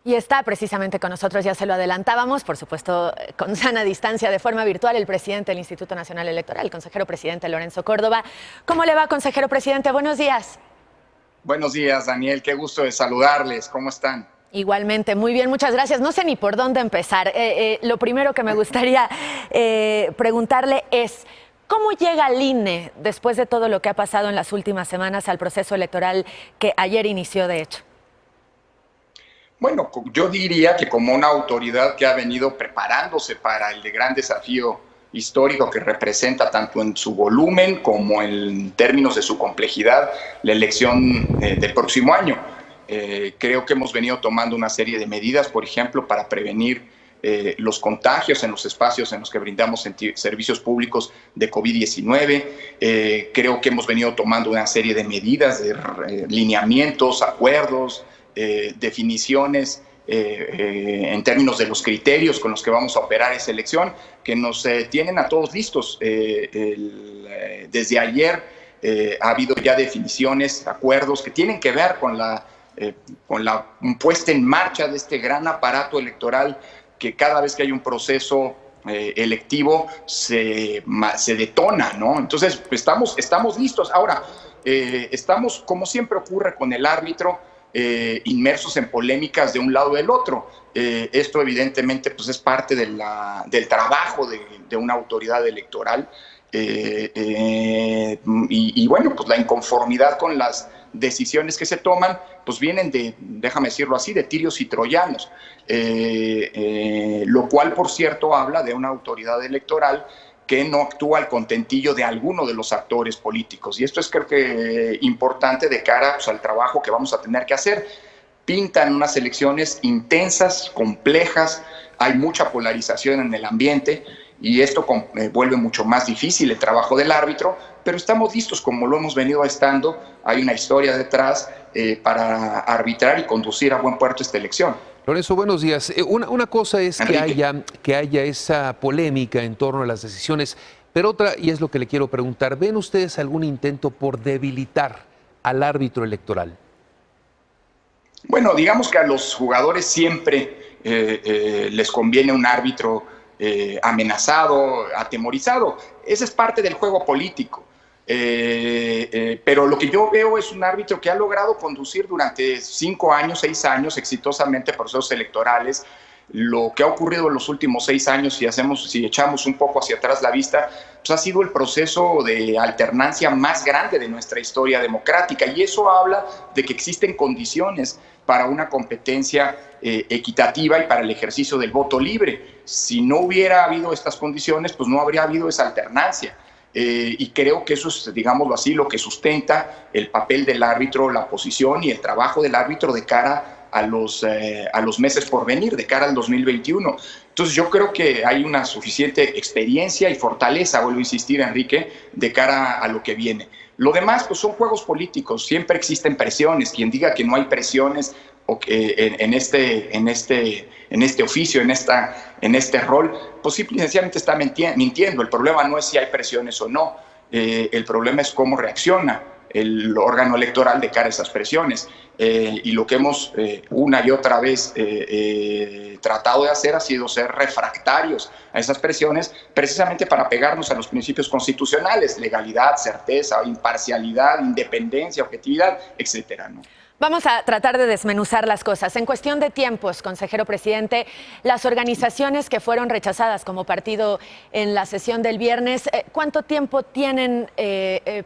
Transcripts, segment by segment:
Y está precisamente con nosotros, ya se lo adelantábamos, por supuesto, con sana distancia, de forma virtual, el presidente del Instituto Nacional Electoral, el consejero presidente Lorenzo Córdoba. ¿Cómo le va, consejero presidente? Buenos días. Buenos días, Daniel. Qué gusto de saludarles. ¿Cómo están? Igualmente, muy bien, muchas gracias. No sé ni por dónde empezar. Lo primero que me gustaría preguntarle es, ¿cómo llega el INE, después de todo lo que ha pasado en las últimas semanas, al proceso electoral que ayer inició, de hecho? Bueno, yo diría que como una autoridad que ha venido preparándose para el gran desafío histórico que representa tanto en su volumen como en términos de su complejidad la elección del próximo año. Creo que hemos venido tomando una serie de medidas, por ejemplo, para prevenir los contagios en los espacios en los que brindamos servicios públicos de COVID-19. Creo que hemos venido tomando una serie de medidas, de lineamientos, acuerdos, definiciones en términos de los criterios con los que vamos a operar esa elección, que nos tienen a todos listos. Desde ayer ha habido ya definiciones, acuerdos que tienen que ver con la puesta en marcha de este gran aparato electoral que cada vez que hay un proceso electivo se detona, ¿no? Entonces, estamos listos. Ahora, estamos, como siempre ocurre con el árbitro, inmersos en polémicas de un lado o del otro. Esto evidentemente pues, es parte del trabajo de una autoridad electoral y bueno, pues la inconformidad con las decisiones que se toman pues vienen déjame decirlo así, de tirios y troyanos, lo cual por cierto habla de una autoridad electoral que no actúa al contentillo de alguno de los actores políticos. Y esto es, creo que, importante de cara pues, al trabajo que vamos a tener que hacer. Pintan unas elecciones intensas, complejas, hay mucha polarización en el ambiente y esto vuelve mucho más difícil el trabajo del árbitro, pero estamos listos como lo hemos venido estando. Hay una historia detrás para arbitrar y conducir a buen puerto esta elección. Lorenzo, buenos días. Una cosa es que haya esa polémica en torno a las decisiones, pero otra, y es lo que le quiero preguntar, ¿ven ustedes algún intento por debilitar al árbitro electoral? Bueno, digamos que a los jugadores siempre les conviene un árbitro amenazado, atemorizado. Esa es parte del juego político. Pero lo que yo veo es un árbitro que ha logrado conducir durante 5 años, 6 años exitosamente procesos electorales. Lo que ha ocurrido en los últimos 6 años, si echamos un poco hacia atrás la vista, pues ha sido el proceso de alternancia más grande de nuestra historia democrática, y eso habla de que existen condiciones para una competencia equitativa y para el ejercicio del voto libre. Si no hubiera habido estas condiciones, pues no habría habido esa alternancia. Y creo que eso es, digámoslo así, lo que sustenta el papel del árbitro, la posición y el trabajo del árbitro de cara a los meses por venir, de cara al 2021. Entonces yo creo que hay una suficiente experiencia y fortaleza, vuelvo a insistir, Enrique, de cara a lo que viene. Lo demás pues son juegos políticos, siempre existen presiones. Quien diga que no hay presiones o que en este oficio, en este rol, pues simple y sencillamente está mintiendo. El problema no es si hay presiones o no, el problema es cómo reacciona el órgano electoral de cara a esas presiones. Y lo que hemos una y otra vez tratado de hacer ha sido ser refractarios a esas presiones, precisamente para pegarnos a los principios constitucionales: legalidad, certeza, imparcialidad, independencia, objetividad, etcétera, ¿no? Vamos a tratar de desmenuzar las cosas. En cuestión de tiempos, consejero presidente, las organizaciones que fueron rechazadas como partido en la sesión del viernes, ¿cuánto tiempo tienen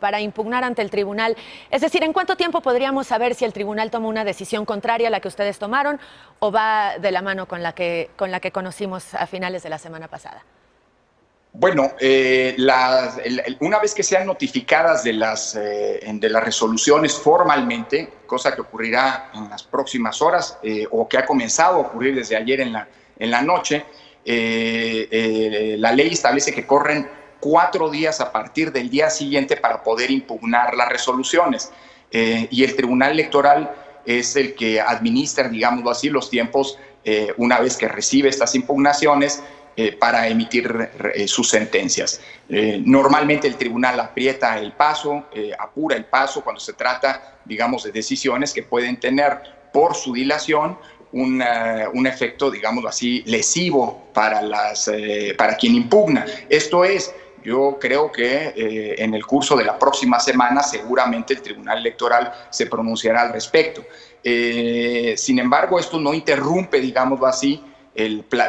para impugnar ante el tribunal? Es decir, ¿en cuánto tiempo podríamos saber si el tribunal toma una decisión contraria a la que ustedes tomaron o va de la mano con la que conocimos a finales de la semana pasada? Bueno, una vez que sean notificadas de las resoluciones formalmente, cosa que ocurrirá en las próximas horas o que ha comenzado a ocurrir desde ayer en la noche, la ley establece que corren 4 días a partir del día siguiente para poder impugnar las resoluciones. Y el Tribunal Electoral es el que administra, digámoslo así, los tiempos una vez que recibe estas impugnaciones para emitir sus sentencias. Normalmente el tribunal aprieta el paso, apura el paso cuando se trata, digamos, de decisiones que pueden tener por su dilación un efecto, digámoslo así, lesivo para quien impugna. Esto es, yo creo que en el curso de la próxima semana seguramente el Tribunal Electoral se pronunciará al respecto. Sin embargo, esto no interrumpe, digámoslo así,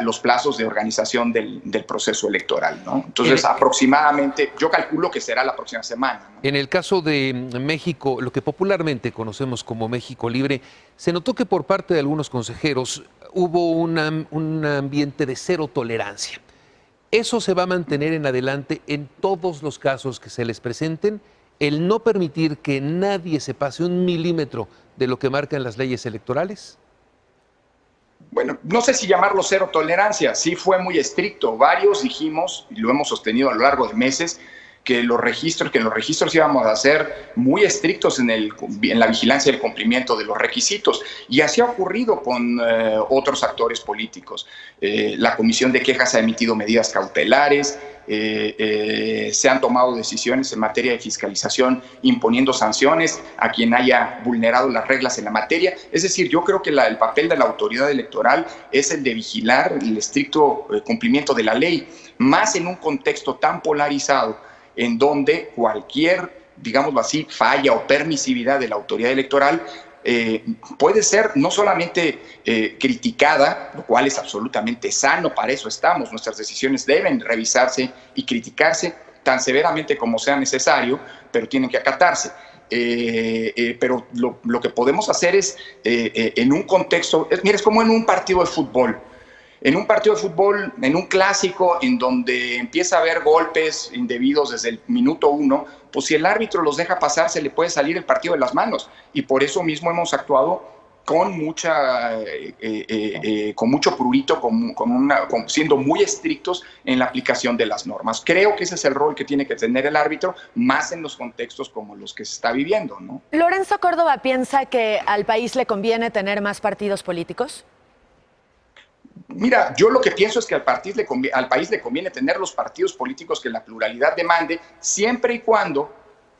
los plazos de organización del proceso electoral, ¿no? Entonces, aproximadamente, yo calculo que será la próxima semana, ¿no? En el caso de México, lo que popularmente conocemos como México Libre, se notó que por parte de algunos consejeros hubo un ambiente de cero tolerancia. ¿Eso se va a mantener en adelante en todos los casos que se les presenten? ¿El no permitir que nadie se pase un milímetro de lo que marcan las leyes electorales? Bueno, no sé si llamarlo cero tolerancia, sí fue muy estricto. Varios dijimos, y lo hemos sostenido a lo largo de meses, que en los registros íbamos a ser muy estrictos en la vigilancia y el cumplimiento de los requisitos. Y así ha ocurrido con otros actores políticos. La Comisión de Quejas ha emitido medidas cautelares, se han tomado decisiones en materia de fiscalización imponiendo sanciones a quien haya vulnerado las reglas en la materia. Es decir, yo creo que el papel de la autoridad electoral es el de vigilar el estricto cumplimiento de la ley, más en un contexto tan polarizado en donde cualquier, digámoslo así, falla o permisividad de la autoridad electoral puede ser no solamente criticada, lo cual es absolutamente sano, para eso estamos, nuestras decisiones deben revisarse y criticarse tan severamente como sea necesario, pero tienen que acatarse. Pero lo que podemos hacer es, en un contexto, mira, es como en un partido de fútbol. En un partido de fútbol, en un clásico, en donde empieza a haber golpes indebidos desde el minuto 1, pues si el árbitro los deja pasar, se le puede salir el partido de las manos. Y por eso mismo hemos actuado con mucho prurito, siendo muy estrictos en la aplicación de las normas. Creo que ese es el rol que tiene que tener el árbitro, más en los contextos como los que se está viviendo, ¿no? ¿Lorenzo Córdoba piensa que al país le conviene tener más partidos políticos? Mira, yo lo que pienso es que al país le conviene tener los partidos políticos que la pluralidad demande, siempre y cuando,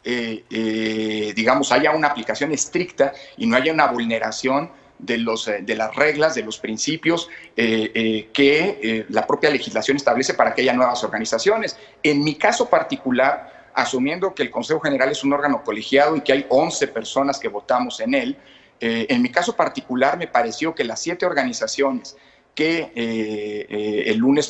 digamos, haya una aplicación estricta y no haya una vulneración de las reglas, de los principios que la propia legislación establece para que haya nuevas organizaciones. En mi caso particular, asumiendo que el Consejo General es un órgano colegiado y que hay 11 personas que votamos en él, en mi caso particular me pareció que las 7 organizaciones que el viernes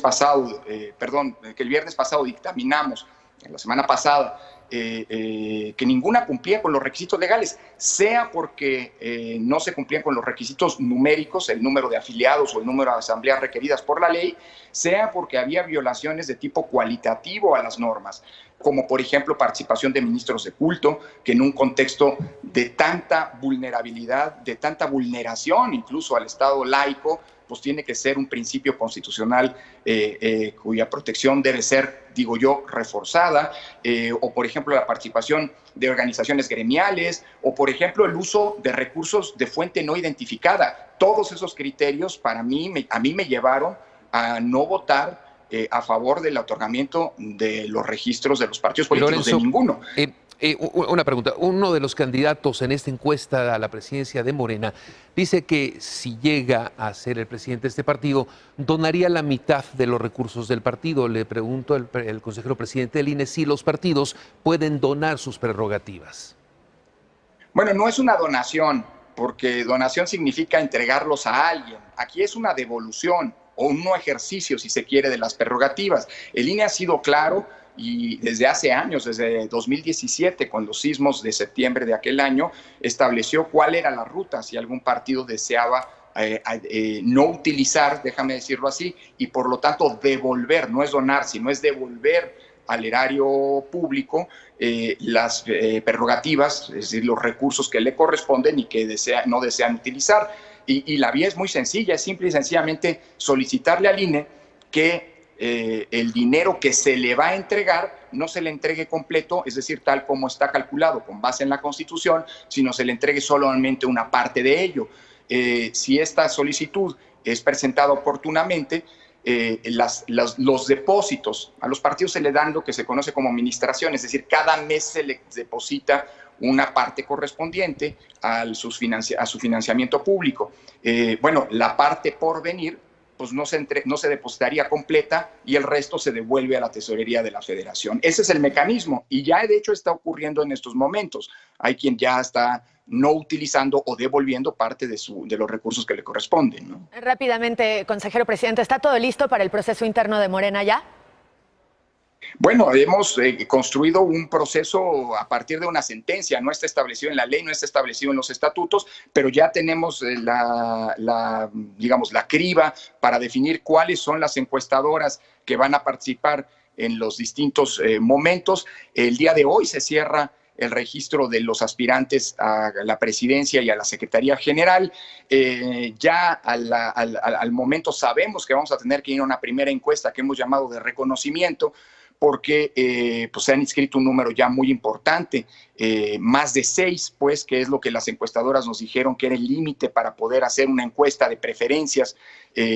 pasado dictaminamos, la semana pasada, que ninguna cumplía con los requisitos legales, sea porque no se cumplían con los requisitos numéricos, el número de afiliados o el número de asambleas requeridas por la ley, sea porque había violaciones de tipo cualitativo a las normas, como por ejemplo participación de ministros de culto, que en un contexto de tanta vulnerabilidad, de tanta vulneración incluso al Estado laico, pues tiene que ser un principio constitucional cuya protección debe ser, digo yo, reforzada, o por ejemplo la participación de organizaciones gremiales, o por ejemplo el uso de recursos de fuente no identificada. Todos esos criterios a mí me llevaron a no votar a favor del otorgamiento de los registros de los partidos políticos, Lorenzo, de ninguno. Una pregunta. Uno de los candidatos en esta encuesta a la presidencia de Morena dice que si llega a ser el presidente de este partido, donaría la mitad de los recursos del partido. Le pregunto al consejero presidente del INE si los partidos pueden donar sus prerrogativas. Bueno, no es una donación, porque donación significa entregarlos a alguien. Aquí es una devolución o un no ejercicio, si se quiere, de las prerrogativas. El INE ha sido claro y desde hace años, desde 2017, con los sismos de septiembre de aquel año, estableció cuál era la ruta si algún partido deseaba no utilizar, déjame decirlo así, y por lo tanto devolver, no es donar, sino es devolver al erario público las prerrogativas, es decir, los recursos que le corresponden y que no desean utilizar. Y la vía es muy sencilla, es simple y sencillamente solicitarle al INE que el dinero que se le va a entregar no se le entregue completo, es decir, tal como está calculado con base en la Constitución, sino se le entregue solamente una parte de ello. Si esta solicitud es presentada oportunamente, los depósitos a los partidos se le dan lo que se conoce como administración, es decir, cada mes se le deposita una parte correspondiente a su financiamiento público. Bueno, la parte por venir pues no se depositaría completa y el resto se devuelve a la tesorería de la Federación. Ese es el mecanismo y ya de hecho está ocurriendo en estos momentos. Hay quien ya está no utilizando o devolviendo parte de los recursos que le corresponden, ¿no? Rápidamente, consejero presidente, ¿está todo listo para el proceso interno de Morena ya? Bueno, hemos construido un proceso a partir de una sentencia, no está establecido en la ley, no está establecido en los estatutos, pero ya tenemos digamos, la criba para definir cuáles son las encuestadoras que van a participar en los distintos momentos. El día de hoy se cierra el registro de los aspirantes a la presidencia y a la Secretaría General. Ya al momento sabemos que vamos a tener que ir a una primera encuesta que hemos llamado de reconocimiento, porque pues se han inscrito un número ya muy importante, más de 6, pues, que es lo que las encuestadoras nos dijeron que era el límite para poder hacer una encuesta de preferencias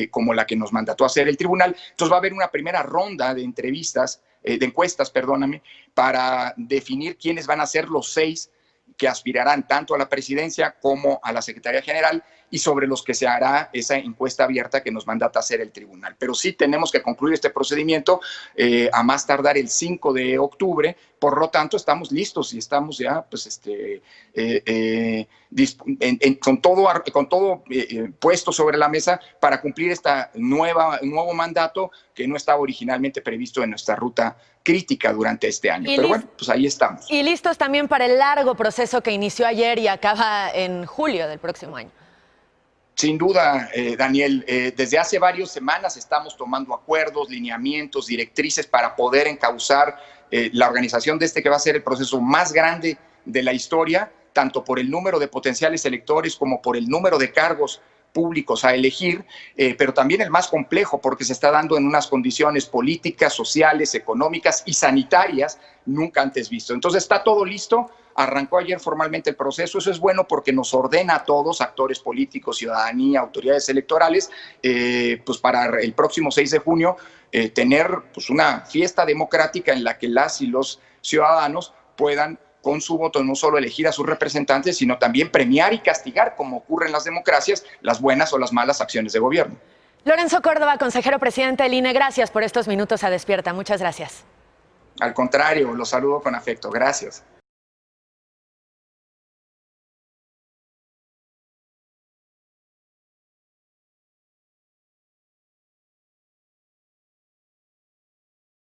como la que nos mandató a hacer el tribunal. Entonces va a haber una primera ronda de encuestas, perdóname, para definir quiénes van a ser los 6 que aspirarán tanto a la presidencia como a la Secretaría General y sobre los que se hará esa encuesta abierta que nos mandata hacer el tribunal. Pero sí tenemos que concluir este procedimiento a más tardar el 5 de octubre, por lo tanto estamos listos y estamos ya pues, con todo puesto sobre la mesa para cumplir este nuevo mandato que no estaba originalmente previsto en nuestra ruta crítica durante este año. Pero bueno, pues ahí estamos. Y listos también para el largo proceso que inició ayer y acaba en julio del próximo año. Sin duda, Daniel, desde hace varias semanas estamos tomando acuerdos, lineamientos, directrices para poder encauzar la organización de que va a ser el proceso más grande de la historia, tanto por el número de potenciales electores como por el número de cargos públicos a elegir, pero también el más complejo porque se está dando en unas condiciones políticas, sociales, económicas y sanitarias nunca antes visto. Entonces está todo listo, arrancó ayer formalmente el proceso, eso es bueno porque nos ordena a todos, actores políticos, ciudadanía, autoridades electorales, pues para el próximo 6 de junio tener pues una fiesta democrática en la que las y los ciudadanos puedan con su voto no solo elegir a sus representantes, sino también premiar y castigar, como ocurre en las democracias, las buenas o las malas acciones de gobierno. Lorenzo Córdoba, consejero presidente del INE, gracias por estos minutos a Despierta. Muchas gracias. Al contrario, los saludo con afecto. Gracias.